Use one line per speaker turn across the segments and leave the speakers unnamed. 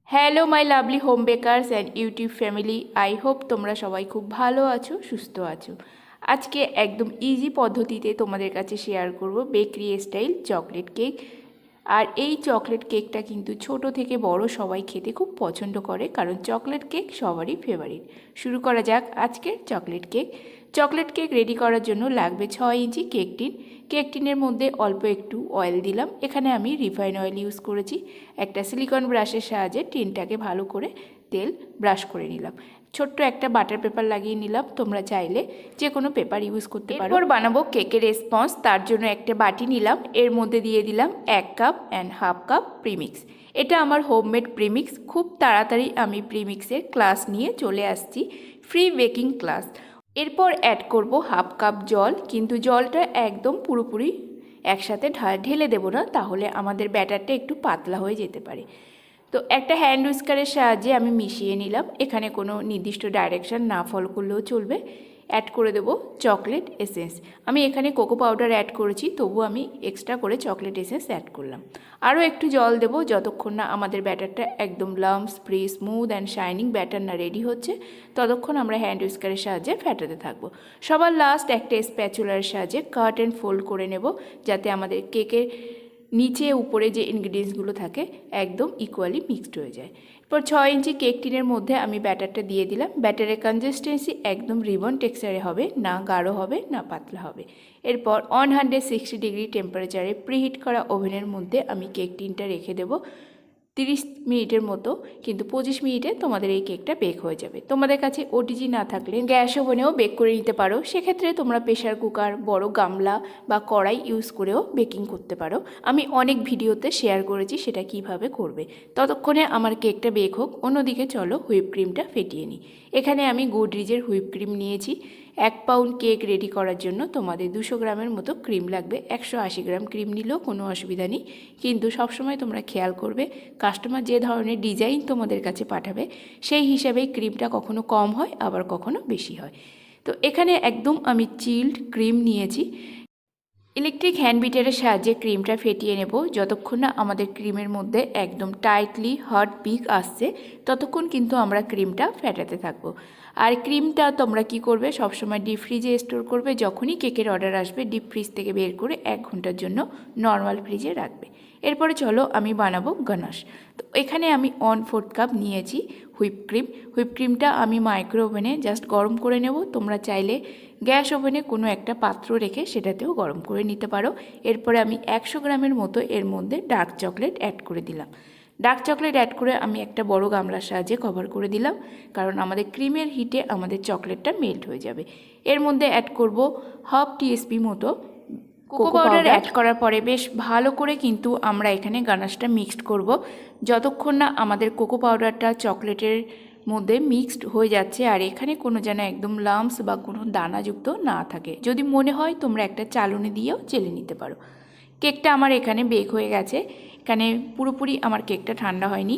Hello my lovely home bakers and YouTube family, I hope তোমরা সবাই খুব ভালো আছো, সুস্থ আছো। আজকে একদম ইজি পদ্ধতিতে তোমাদের কাছে শেয়ার করব বেকারি স্টাইল চকলেট কেক। আর এই চকলেট কেকটা কিন্তু ছোট থেকে বড় সবাই খেতে খুব পছন্দ করে, কারণ চকলেট কেক সবারই ফেভারিট। শুরু করা যাক আজকের chocolate cake. Chocolate cake ready করার জন্য লাগবে 6 ইঞ্চি কেক টিন। কেক টিনের মধ্যে অল্প একটু অয়েল দিলাম। এখানে আমি রিফাইন অয়েল ইউজ করেছি। একটা সিলিকন ব্রাশের সাহায্যে টিনটাকে ভালো করে তেল ব্রাশ করে নিলাম। ছোট্ট একটা বাটার পেপার লাগিয়ে নিলাম। তোমরা চাইলে যে কোনো পেপার ইউজ করতে পারো। এরপর বানাবো কেকের স্পঞ্জ। তার জন্য একটা বাটি নিলাম, এর মধ্যে দিয়ে দিলাম 1 cup and half cup premix. এটা আমার হোমমেড প্রিমিক্স। খুব তাড়াতাড়ি আমি প্রিমিক্সের ক্লাস নিয়ে চলে আসছি, ফ্রি বেকিং ক্লাস। এরপর অ্যাড করব হাফ কাপ জল, কিন্তু জলটা একদম পুরোপুরি একসাথে ঢেলে দেবো না, তাহলে আমাদের ব্যাটারটা একটু পাতলা হয়ে যেতে পারে। তো একটা হ্যান্ড উইস্কারের সাহায্যে আমি মিশিয়ে নিলাম। এখানে কোনো নির্দিষ্ট ডাইরেকশান না ফলো করলেও চলবে। অ্যাড করে দেবো চকলেট এসেন্স। আমি এখানে কোকো পাউডার অ্যাড করেছি, তবু আমি এক্সট্রা করে চকলেট এসেন্স অ্যাড করলাম। আরও একটু জল দেবো, যতক্ষণ না আমাদের ব্যাটারটা একদম lumps free smooth and shining batter না রেডি হচ্ছে, ততক্ষণ আমরা হ্যান্ড উইস্কারের সাহায্যে ফেটাতে থাকবো। সবার লাস্ট একটা স্প্যাচুলার সাহায্যে কাট অ্যান্ড ফোল্ড করে নেব, যাতে আমাদের কেকের নিচে উপরে যে ইনগ্রিডিয়েন্টসগুলো থাকে একদম ইকুয়ালি মিক্সড হয়ে যায়। এরপর 6 ইঞ্চি কেক টিনের মধ্যে আমি ব্যাটারটা দিয়ে দিলাম। ব্যাটারের কনসিস্টেন্সি একদম রিবন টেক্সচারে হবে, না গাঢ় হবে না পাতলা হবে। এরপর 160 ডিগ্রি টেম্পারেচারে প্রিহিট করা ওভেনের মধ্যে আমি কেক টিনটা রেখে দেবো 30 মিনিটের মতো, কিন্তু 25 মিনিটে তোমাদের এই কেকটা বেক হয়ে যাবে। তোমাদের কাছে ওটিজি না থাকলে গ্যাস ওভেনেও বেক করে নিতে পারো। সেক্ষেত্রে তোমরা প্রেশার কুকার, বড় গামলা বা কড়াই ইউজ করেও বেকিং করতে পারো। আমি অনেক ভিডিওতে শেয়ার করেছি সেটা কিভাবে করবে। ততক্ষণে আমার কেকটা বেক হোক, অন্যদিকে চলো হুইপ ক্রিমটা ফেটিয়ে নিই। এখানে আমি গুডরিজের হুইপ ক্রিম নিয়েছি। 1 পাউন্ড কেক রেডি করার জন্য তোমাদের 200 গ্রামের মতো ক্রিম লাগবে। 180 গ্রাম ক্রিম নিলেও কোনো অসুবিধা নেই, কিন্তু সবসময় তোমরা খেয়াল করবে কাস্টমার যে ধরনের ডিজাইন তোমাদের কাছে পাঠাবে সেই হিসাবেই ক্রিমটা কখনো কম হয়, আবার কখনো বেশি হয়। তো এখানে একদম আমি চিল্ড ক্রিম নিয়েছি। ইলেকট্রিক হ্যান্ড বিটারের সাহায্যে ক্রিমটা ফেটিয়ে নেব। যতক্ষণ না আমাদের ক্রিমের মধ্যে একদম টাইটলি হট পিক আসছে, ততক্ষণ কিন্তু আমরা ক্রিমটা ফেটাতে থাকবো। আর ক্রিমটা তোমরা কি করবে, সবসময় ডিপ ফ্রিজে স্টোর করবে। যখনই কেকের অর্ডার আসবে ডিপ ফ্রিজ থেকে বের করে 1 ঘন্টার জন্য নর্মাল ফ্রিজে রাখবে। এরপরে চলো আমি বানাবো গানাশ। তো এখানে আমি 1/4 কাপ নিয়েছি হুইপ ক্রিম। হুইপ ক্রিমটা আমি মাইক্রো ওভেনে জাস্ট গরম করে নেব। তোমরা চাইলে গ্যাস ওভেনে কোনো একটা পাত্র রেখে সেটাতেও গরম করে নিতে পারো। এরপরে আমি 100 গ্রামের মতো এর মধ্যে ডার্ক চকলেট অ্যাড করে দিলাম। ডার্ক চকলেট অ্যাড করে আমি একটা বড় গামলার সাহায্যে কভার করে দিলাম, কারণ আমাদের ক্রিমের হিটে আমাদের চকলেটটা মেল্ট হয়ে যাবে। এর মধ্যে অ্যাড করব হাফ টিস্পুন মতো কোকো পাউডার। অ্যাড করার পরে বেশ ভালো করে কিন্তু আমরা এখানে গানাশটা মিক্সড করব, যতক্ষণ না আমাদের কোকো পাউডারটা চকলেটের মধ্যে মিক্সড হয়ে যাচ্ছে আর এখানে কোনো যেন একদম লাম্পস বা কোনো দানাযুক্ত না থাকে। যদি মনে হয় তোমরা একটা চালনি দিয়েও চেলে নিতে পারো। কেকটা আমার এখানে বেক হয়ে গেছে। এখানে পুরোপুরি আমার কেকটা ঠান্ডা হয়নি,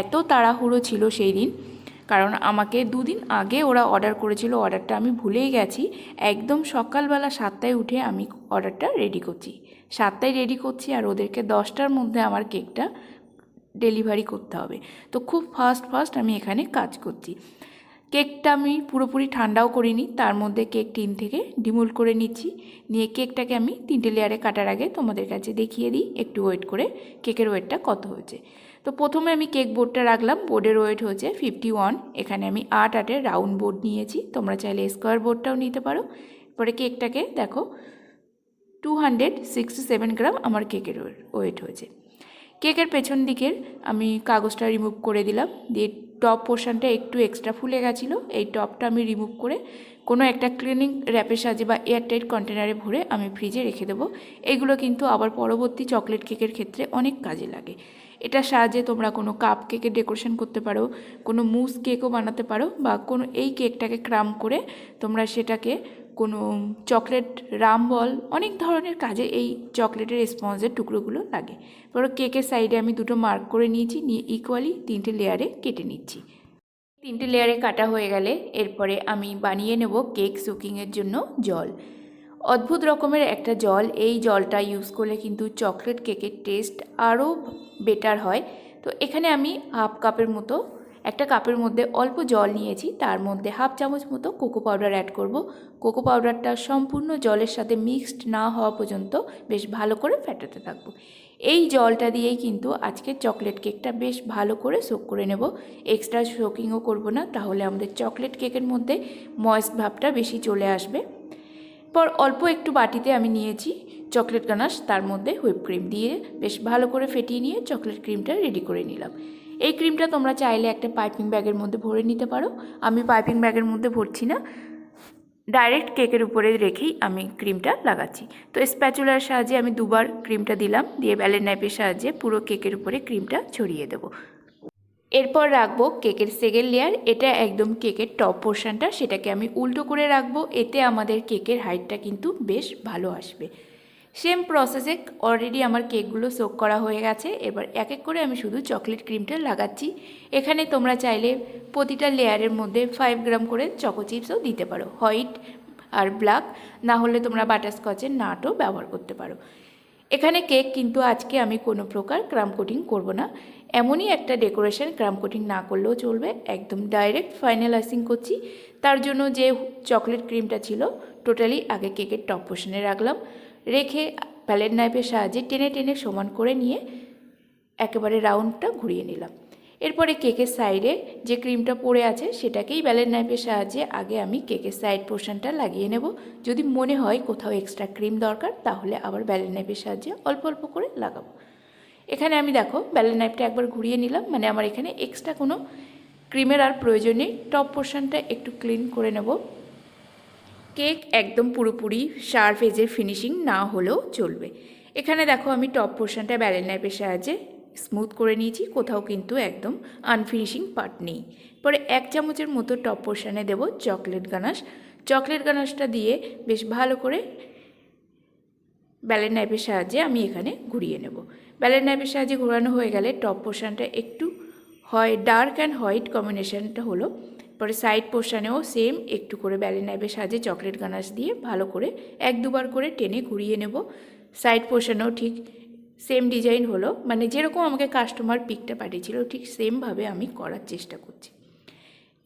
এত তাড়াহুড়ো ছিল সেই দিন, কারণ আমাকে 2 দিন আগে ওরা অর্ডার করেছিল। অর্ডারটা আমি ভুলেই গেছি। একদম সকালবেলা 7টায় উঠে আমি অর্ডারটা রেডি করছি, 7টায় রেডি করছি, আর ওদেরকে 10টার মধ্যে আমার কেকটা ডেলিভারি করতে হবে। তো খুব ফাস্ট আমি এখানে কাজ করছি। কেকটা আমি পুরোপুরি ঠান্ডাও করিনি, তার মধ্যে কেক টিন থেকে ডিমোল্ড করে নিচ্ছি। নিয়ে কেকটাকে আমি 3টে লেয়ারে কাটার আগে তোমাদের কাছে দেখিয়ে দিই একটু ওয়েট করে কেকের ওয়েটটা কত হয়েছে। তো প্রথমে আমি কেক বোর্ডটা রাখলাম, বোর্ডের ওয়েট হচ্ছে 51। এখানে আমি 8 রাউন্ড বোর্ড নিয়েছি, তোমরা চাইলে স্কোয়ার বোর্ডটাও নিতে পারো। পরে কেকটাকে দেখো 267 গ্রাম আমার কেকের ওয়েট হয়েছে। কেকের পেছন দিকের আমি কাগজটা রিমুভ করে দিলাম, দিয়ে টপ পোর্শনটা একটু এক্সট্রা ফুলে গেছিলো, এই টপটা আমি রিমুভ করে কোনো একটা ক্লিনিং র্যাপের সাহায্যে বা এয়ারটাইট কন্টেনারে ভরে আমি ফ্রিজে রেখে দেবো। এগুলো কিন্তু আবার পরবর্তী চকলেট কেকের ক্ষেত্রে অনেক কাজে লাগে। এটার সাহায্যে তোমরা কোনো কাপ কেকের ডেকোরেশন করতে পারো, কোনো মুস কেকও বানাতে পারো, বা কোনো এই কেকটাকে ক্রাম করে তোমরা সেটাকে কোনো চকলেট রাম বল, অনেক ধরনের কাজে এই চকলেটের স্পঞ্জের টুকরোগুলো লাগে। পরে কেকের সাইডে আমি 2টো মার্ক করে নিয়েছি, নিয়ে ইকুয়ালি 3টে লেয়ারে কেটে নিচ্ছি। 3টে লেয়ারে কাটা হয়ে গেলে এরপরে আমি বানিয়ে নেব কেক সুকিংয়ের জন্য জল। অদ্ভুত রকমের একটা জল, এই জলটা ইউজ করলে কিন্তু চকলেট কেকের টেস্ট আরও বেটার হয়। তো এখানে আমি হাফ কাপের মতো একটা কাপের মধ্যে অল্প জল নিয়েছি, তার মধ্যে হাফ চামচ মতো কোকো পাউডার অ্যাড করব। কোকো পাউডারটা সম্পূর্ণ জলের সাথে মিক্সড না হওয়া পর্যন্ত বেশ ভালো করে ফেটাতে থাকবো। এই জলটা দিয়েই কিন্তু আজকে চকলেট কেকটা বেশ ভালো করে সোক করে নেব। এক্সট্রা সোকিংও করব না, তাহলে আমাদের চকলেট কেকের মধ্যে ময়েস্ট ভাবটা বেশি চলে আসবে। পর অল্প একটু বাটিতে আমি নিয়েছি চকলেট গানাশ, তার মধ্যে হুইপ ক্রিম দিয়ে বেশ ভালো করে ফেটিয়ে নিয়ে চকলেট ক্রিমটা রেডি করে নিলাম। এই ক্রিমটা তোমরা চাইলে একটা পাইপিং ব্যাগের মধ্যে ভরে নিতে পারো। আমি পাইপিং ব্যাগের মধ্যে ভরছি না, ডাইরেক্ট কেকের উপরে রেখেই আমি ক্রিমটা লাগাচ্ছি। তো স্প্যাচুলার সাহায্যে আমি দুবার ক্রিমটা দিলাম, দিয়ে ব্যালেন নাইফের সাহায্যে পুরো কেকের উপরে ক্রিমটা ছড়িয়ে দেবো। এরপর রাখবো কেকের সেকেন্ড লেয়ার। এটা একদম কেকের টপ পোর্শনটা, সেটাকে আমি উল্টো করে রাখবো। এতে আমাদের কেকের হাইটটা কিন্তু বেশ ভালো আসবে। সেম প্রসেসে অলরেডি আমার কেকগুলো সোক করা হয়ে গেছে। এবার এক এক করে আমি শুধু চকলেট ক্রিমটা লাগাচ্ছি। এখানে তোমরা চাইলে প্রতিটা লেয়ারের মধ্যে 5 গ্রাম করে চকো চিপসও দিতে পারো, হোয়াইট আর ব্ল্যাক, না হলে তোমরা বাটারস্কচের নাটও ব্যবহার করতে পারো। এখানে কেক কিন্তু আজকে আমি কোনো প্রকার ক্রাম কোটিং করব না, এমনই একটা ডেকোরেশন, ক্রাম কোটিং না করলেও চলবে, একদম ডাইরেক্ট ফাইনাল আইসিং করছি। তার জন্য যে চকলেট ক্রিমটা ছিল টোটালি আগে কেকের টপ পোর্শনে রাখলাম, রেখে প্যালেট নাইফের সাহায্যে টেনে টেনে সমান করে নিয়ে একেবারে রাউন্ডটা ঘুরিয়ে নিলাম। এরপরে কেকের সাইডে যে ক্রিমটা পড়ে আছে সেটাকেই ব্যালেন্স নাইফের সাহায্যে আগে আমি কেকের সাইড পোর্শনটা লাগিয়ে নেব। যদি মনে হয় কোথাও এক্সট্রা ক্রিম দরকার তাহলে আবার ব্যালেন্স নাইফের সাহায্যে অল্প অল্প করে লাগাবো। এখানে আমি দেখো ব্যালেন্স নাইফটা একবার ঘুরিয়ে নিলাম, মানে আমার এখানে এক্সট্রা কোনো ক্রিমের আর প্রয়োজন নেই। টপ পোর্শনটা একটু ক্লিন করে নেব। কেক একদম পুরোপুরি শার্প এজের ফিনিশিং না হলেও চলবে। এখানে দেখো আমি টপ পোর্শনটা ব্যালেন্স নাইফের সাহায্যে স্মুথ করে নিয়েছি, কোথাও কিন্তু একদম আনফিনিশিং পার্ট নেই। পরে 1 চামচের মতো টপ পোর্শনে দেব চকলেট গানাশ। চকলেট গানাশটা দিয়ে বেশ ভালো করে ব্যালেন্স নাইফের সাহায্যে আমি এখানে ঘুরিয়ে নেব। ব্যালেন্স নাইফের সাহায্যে ঘোরানো হয়ে গেলে টপ পোর্শনটা একটু হয় ডার্ক অ্যান্ড হোয়াইট কম্বিনেশনটা হলো। পরে সাইড পোর্শনেও সেম একটু করে ব্যালেন্স নাইফের সাহায্যে চকলেট গানাশ দিয়ে ভালো করে 1-2 বার করে টেনে ঘুরিয়ে নেব। সাইড পোর্শনেও ঠিক সেম ডিজাইন হলো, মানে যেরকম আমাকে কাস্টমার পিকটা পাঠিয়েছিল ঠিক সেমভাবে আমি করার চেষ্টা করছি।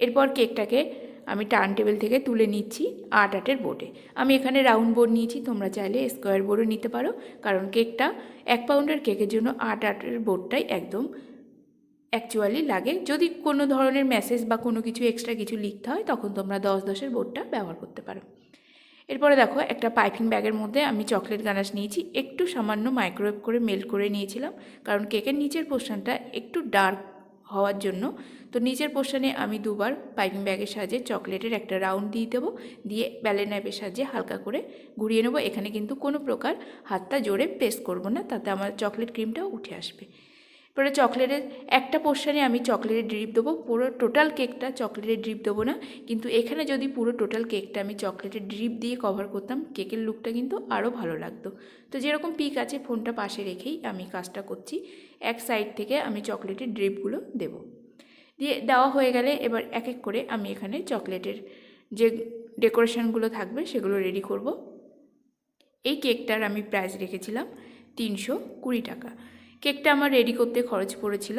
এরপর কেকটাকে আমি টার্ন টেবিল থেকে তুলে নিচ্ছি 8-8-এর বোর্ডে। আমি এখানে রাউন্ড বোর্ড নিয়েছি, তোমরা চাইলে স্কোয়ার বোর্ডও নিতে পারো, কারণ কেকটা 1 পাউন্ডের কেকের জন্য 8-8-এর বোর্ডটাই একদম অ্যাকচুয়ালি লাগে। যদি কোনো ধরনের মেসেজ বা কোনো কিছু এক্সট্রা কিছু লিখতে হয় তখন তোমরা 10-10-এর বোর্ডটা ব্যবহার করতে পারো। এরপরে দেখো একটা পাইপিং ব্যাগের মধ্যে আমি চকলেট গানাশ নিয়েছি, একটু সামান্য মাইক্রোওয়েভ করে মেল্ট করে নিয়েছিলাম, কারণ কেকের নিচের পোর্শনটা একটু ডার্ক হওয়ার জন্য। তো নিচের পোর্শনে আমি 2 বার পাইপিং ব্যাগের সাহায্যে চকলেটের একটা রাউন্ড দিয়ে দেবো, দিয়ে ব্যালেন্স নাইফের সাহায্যে হালকা করে ঘুরিয়ে নেবো। এখানে কিন্তু কোনো প্রকার হাতটা জোরে প্রেস করব না, তাতে আমার চকলেট ক্রিমটাও উঠে আসবে। পরে চকলেটের একটা পোর্শনে আমি চকলেটের ড্রিপ দেবো, পুরো টোটাল কেকটা চকলেটের ড্রিপ দেবো না, কিন্তু এখানে যদি পুরো টোটাল কেকটা আমি চকলেটের ড্রিপ দিয়ে কভার করতাম কেকের লুকটা কিন্তু আরও ভালো লাগতো। তো যেরকম পিক আছে ফোনটা পাশে রেখেই আমি কাজটা করছি। এক সাইড থেকে আমি চকলেটের ড্রিপগুলো দেবো, দিয়ে দেওয়া হয়ে গেলে এবার এক এক করে আমি এখানে চকলেটের যে ডেকোরেশনগুলো থাকবে সেগুলো রেডি করব। এই কেকটার আমি প্রাইস রেখেছিলাম 320 টাকা। কেকটা আমার রেডি করতে খরচ পড়েছিল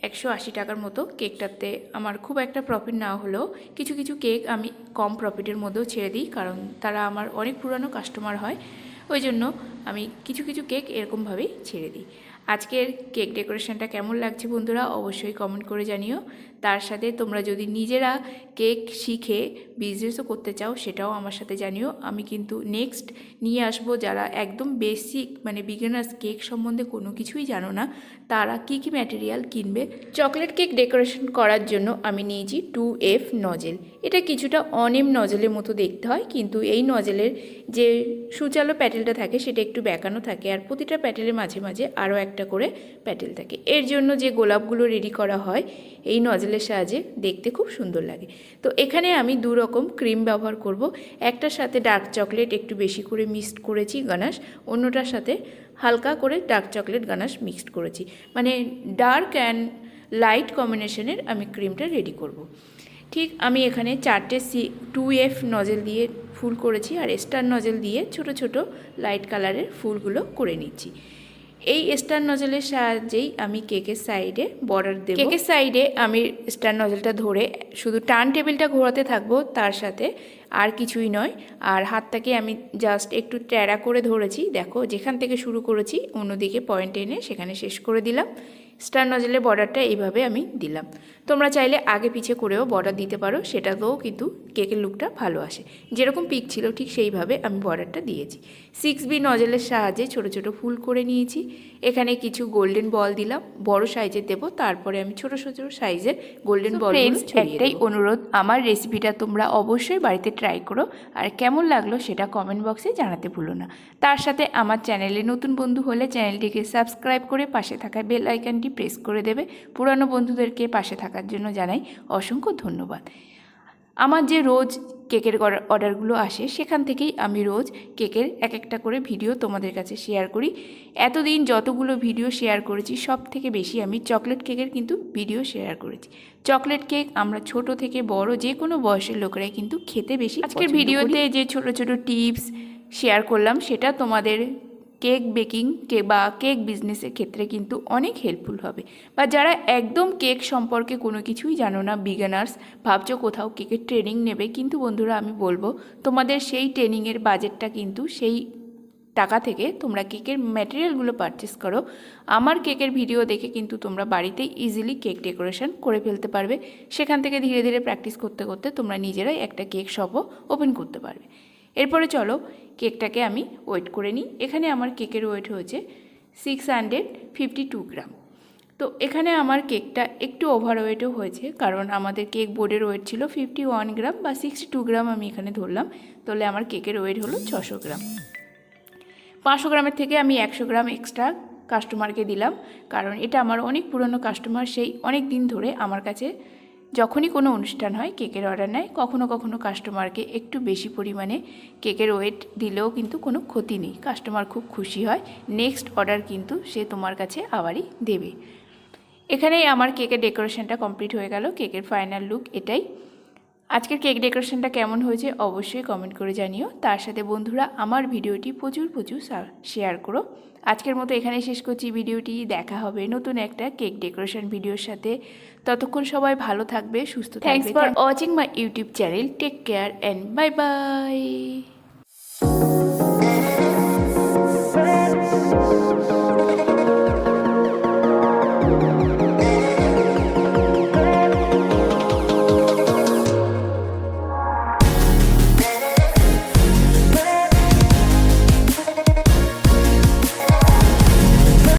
180 টাকার মতো। কেকটাতে আমার খুব একটা প্রফিট না হলেও কিছু কিছু কেক আমি কম প্রফিটের মধ্যেও ছেড়ে দিই, কারণ তারা আমার অনেক পুরানো কাস্টমার হয়, ওই জন্য আমি কিছু কিছু কেক এরকমভাবেই ছেড়ে দিই। আজকের কেক ডেকোরেশনটা কেমন লাগছে বন্ধুরা অবশ্যই কমেন্ট করে জানিও। তার সাথে তোমরা যদি নিজেরা কেক শিখে বিজনেসও করতে চাও সেটাও আমার সাথে জানিও। আমি কিন্তু নেক্সট নিয়ে আসবো যারা একদম বেসিক মানে বিগিনার্স কেক সম্বন্ধে কোনো কিছুই জানো না তারা কি কি ম্যাটেরিয়াল কিনবে। চকলেট কেক ডেকোরেশন করার জন্য আমি নিয়েছি 2F নজেল। এটা কিছুটা অনেম নজেলের মতো দেখতে হয়, কিন্তু এই নজেলের যে সুচালো প্যাটেলটা থাকে সেটা একটু বেঁকানো থাকে, আর প্রতিটা প্যাটেলের মাঝে মাঝে আরও একটা করে প্যাটেল থাকে। এর জন্য যে গোলাপগুলো রেডি করা হয় এই নজেলের সাহায্যে দেখতে খুব সুন্দর লাগে। তো এখানে আমি 2 রকম ক্রিম ব্যবহার করব। একটার সাথে ডার্ক চকলেট একটু বেশি করে মিক্সড করেছি গানাশ, অন্যটার সাথে হালকা করে ডার্ক চকলেট গানাশ মিক্সড করেছি, মানে ডার্ক অ্যান্ড লাইট কম্বিনেশনের আমি ক্রিমটা রেডি করব। ঠিক আমি এখানে 4টে 2F নজেল দিয়ে ফুল করেছি, আর স্টার নজেল দিয়ে ছোট ছোট লাইট কালারের ফুলগুলো করে নিচ্ছি। এই স্টার নজলের সাহায্যেই আমি কেকের সাইডে বর্ডার দেব। কেকের সাইডে আমি স্টার নজলটা ধরে শুধু টার্ন টেবিলটা ঘোরাতে থাকবো, তার সাথে আর কিছুই নয়। আর হাতটাকে আমি জাস্ট একটু ট্যাড়া করে ধরেছি, দেখো যেখান থেকে শুরু করেছি অন্যদিকে পয়েন্ট এনে সেখানে শেষ করে দিলাম। স্টার নজলের বর্ডারটা এইভাবে আমি দিলাম। তোমরা চাইলে আগে পিছে করেও বর্ডার দিতে পারো, সেটাতেও কিন্তু কেকের লুকটা ভালো আসে। যেরকম পিক ছিল ঠিক সেইভাবে আমি বর্ডারটা দিয়েছি। 6B নজলের সাহায্যে ছোট ছোট ফুল করে নিয়েছি। এখানে কিছু গোল্ডেন বল দিলাম, বড় সাইজের দেবো, তারপরে আমি ছোট ছোট সাইজের গোল্ডেন বল। একটাই অনুরোধ, আমার রেসিপিটা তোমরা অবশ্যই বাড়িতে ট্রাই করো, আর কেমন লাগলো সেটা কমেন্ট বক্সে জানাতে ভুলো না। তার সাথে আমার চ্যানেলে নতুন বন্ধু হলে চ্যানেলটিকে সাবস্ক্রাইব করে পাশে থাকা বেল আইকনটি প্রেস করে দেবে। পুরানো বন্ধুদেরকে পাশে থাকার জন্য জানাই অসংখ্য ধন্যবাদ। আমার যে রোজ কেকের অর্ডারগুলো আসে সেখান থেকেই আমি রোজ কেকের এক একটা করে ভিডিও তোমাদের কাছে শেয়ার করি। এতদিন যতগুলো ভিডিও শেয়ার করেছি সব থেকে বেশি আমি চকলেট কেকের কিন্তু ভিডিও শেয়ার করেছি। চকলেট কেক আমরা ছোট থেকে বড় যে কোনো বয়সের লোকেরাই কিন্তু খেতে বেশি। আজকের ভিডিওতে যে ছোট ছোট টিপস শেয়ার করলাম সেটা তোমাদের কেক বেকিং বা কেক বিজনেসের ক্ষেত্রে কিন্তু অনেক হেল্পফুল হবে। বা যারা একদম কেক সম্পর্কে কোনো কিছুই জানো না, বিগিনার্স, ভাবছো কোথাও কেকের ট্রেনিং নেবে, কিন্তু বন্ধুরা আমি বলবো তোমাদের সেই ট্রেনিংয়ের বাজেটটা কিন্তু সেই টাকা থেকে তোমরা কেকের ম্যাটেরিয়ালগুলো পারচেস করো। আমার কেকের ভিডিও দেখে কিন্তু তোমরা বাড়িতেই ইজিলি কেক ডেকোরেশন করে ফেলতে পারবে। সেখান থেকে ধীরে ধীরে প্র্যাকটিস করতে করতে তোমরা নিজেরাই একটা কেক শপও ওপেন করতে পারবে। এরপরে চলো কেকটাকে আমি ওয়েট করে নিই। এখানে আমার কেকের ওয়েট হয়েছে 652 গ্রাম। তো এখানে আমার কেকটা একটু ওভার ওয়েটও হয়েছে, কারণ আমাদের কেক বোর্ডের ওয়েট ছিল 51 গ্রাম বা 62 গ্রাম আমি এখানে ধরলাম। তাহলে আমার কেকের ওয়েট হলো 600 গ্রাম। 500 গ্রামের থেকে আমি 100 গ্রাম এক্সট্রা কাস্টমারকে দিলাম, কারণ এটা আমার অনেক পুরনো কাস্টমার। সেই অনেক দিন ধরে আমার কাছে যখনই কোনো অনুষ্ঠান হয় কেকের অর্ডার নেয়। কখনো কখনো কাস্টমারকে একটু বেশি পরিমাণে কেকের ওয়েট দিলেও কিন্তু কোনো ক্ষতি নেই, কাস্টমার খুব খুশি হয়। নেক্সট অর্ডার কিন্তু সে তোমার কাছে আবারই দেবে। এখানেই আমার কেকের ডেকোরেশনটা কমপ্লিট হয়ে গেল। কেকের ফাইনাল লুক এটাই। আজকের কেক ডেকোরেশনটা কেমন হয়েছে অবশ্যই কমেন্ট করে জানিও। তার সাথে বন্ধুরা আমার ভিডিওটি প্রচুর শেয়ার করো। আজকের মতো এখানে শেষ করছি ভিডিওটি। দেখা হবে নতুন একটা কেক ডেকোরেশন ভিডিওর সাথে। ততক্ষণ সবাই ভালো থাকবে, সুস্থ থাকবে। Thanks for watching my YouTube channel. Take care and bye by.